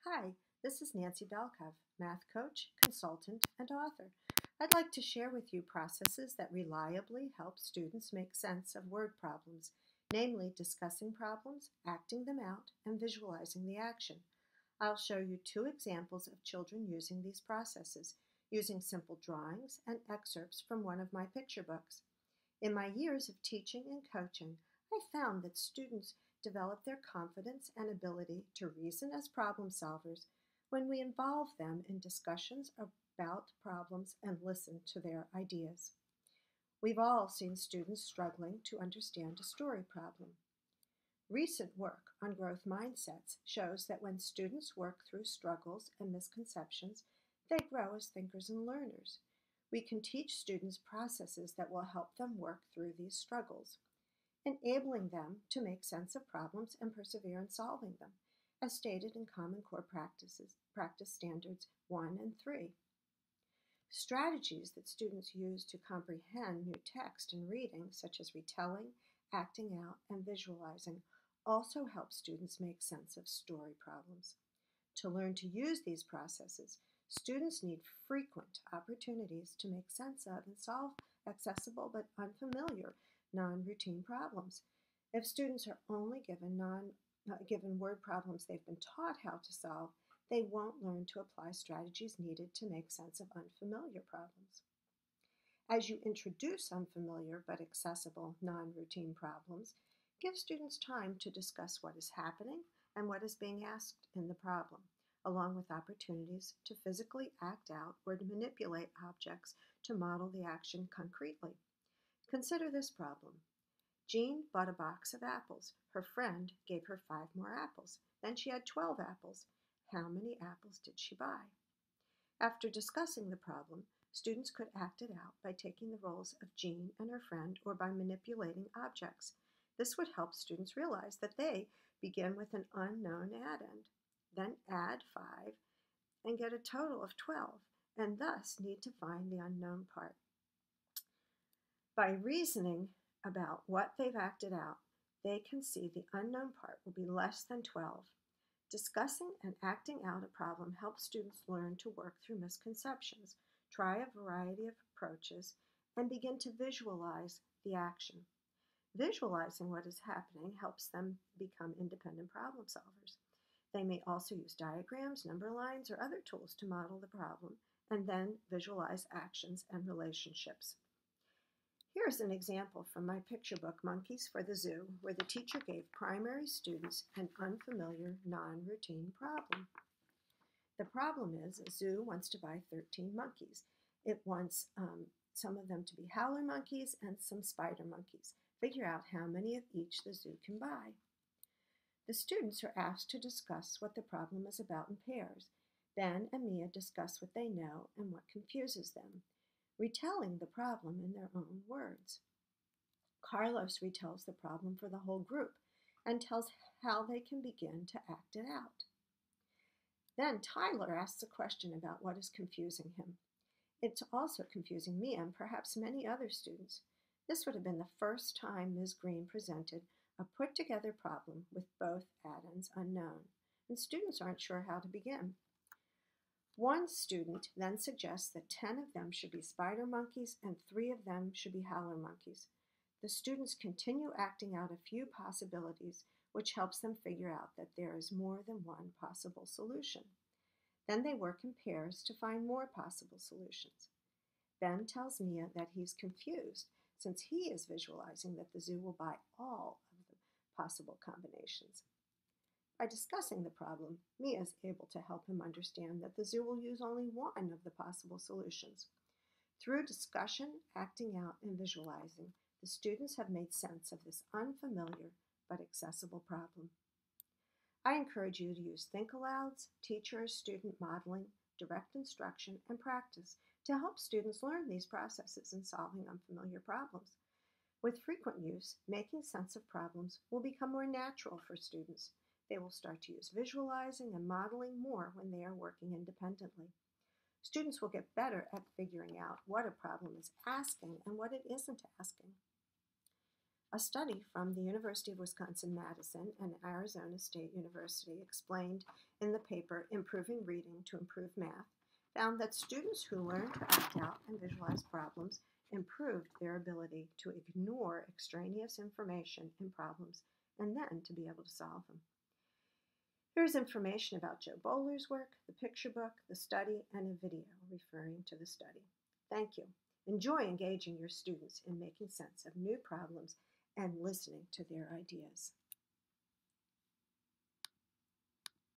Hi, this is Nancy Belkov, math coach, consultant, and author. I'd like to share with you processes that reliably help students make sense of word problems, namely discussing problems, acting them out, and visualizing the action. I'll show you two examples of children using these processes, using simple drawings and excerpts from one of my picture books. In my years of teaching and coaching, I found that students develop their confidence and ability to reason as problem solvers when we involve them in discussions about problems and listen to their ideas. We've all seen students struggling to understand a story problem. Recent work on growth mindsets shows that when students work through struggles and misconceptions, they grow as thinkers and learners. We can teach students processes that will help them work through these struggles, enabling them to make sense of problems and persevere in solving them, as stated in Common Core Practice Standards 1 and 3. Strategies that students use to comprehend new text and reading, such as retelling, acting out, and visualizing, also help students make sense of story problems. To learn to use these processes, students need frequent opportunities to make sense of and solve accessible but unfamiliar non-routine problems. If students are only given word problems they've been taught how to solve, they won't learn to apply strategies needed to make sense of unfamiliar problems. As you introduce unfamiliar but accessible non-routine problems, give students time to discuss what is happening and what is being asked in the problem, along with opportunities to physically act out or to manipulate objects to model the action concretely. Consider this problem. Jean bought a box of apples. Her friend gave her 5 more apples. Then she had 12 apples. How many apples did she buy? After discussing the problem, students could act it out by taking the roles of Jean and her friend or by manipulating objects. This would help students realize that they begin with an unknown addend, then add 5 and get a total of 12, and thus need to find the unknown part. By reasoning about what they've acted out, they can see the unknown part will be less than 12. Discussing and acting out a problem helps students learn to work through misconceptions, try a variety of approaches, and begin to visualize the action. Visualizing what is happening helps them become independent problem solvers. They may also use diagrams, number lines, or other tools to model the problem, and then visualize actions and relationships. Here's an example from my picture book, Monkeys for the Zoo, where the teacher gave primary students an unfamiliar, non-routine problem. The problem is a zoo wants to buy 13 monkeys. It wants some of them to be howler monkeys and some spider monkeys. Figure out how many of each the zoo can buy. The students are asked to discuss what the problem is about in pairs. Ben and Mia discuss what they know and what confuses them, retelling the problem in their own words. Carlos retells the problem for the whole group and tells how they can begin to act it out. Then Tyler asks a question about what is confusing him. It's also confusing Mia and perhaps many other students. This would have been the first time Ms. Green presented a put-together problem with both addends unknown, and students aren't sure how to begin. One student then suggests that 10 of them should be spider monkeys and 3 of them should be howler monkeys. The students continue acting out a few possibilities, which helps them figure out that there is more than one possible solution. Then they work in pairs to find more possible solutions. Ben tells Mia that he's confused since he is visualizing that the zoo will buy all of the possible combinations. By discussing the problem, Mia is able to help him understand that the zoo will use only one of the possible solutions. Through discussion, acting out, and visualizing, the students have made sense of this unfamiliar but accessible problem. I encourage you to use think-alouds, teacher-student modeling, direct instruction, and practice to help students learn these processes in solving unfamiliar problems. With frequent use, making sense of problems will become more natural for students. They will start to use visualizing and modeling more when they are working independently. Students will get better at figuring out what a problem is asking and what it isn't asking. A study from the University of Wisconsin-Madison and Arizona State University explained in the paper Improving Reading to Improve Math found that students who learned to act out and visualize problems improved their ability to ignore extraneous information in problems and then to be able to solve them. Here's information about Joe Bowler's work, the picture book, the study, and a video referring to the study. Thank you. Enjoy engaging your students in making sense of new problems and listening to their ideas.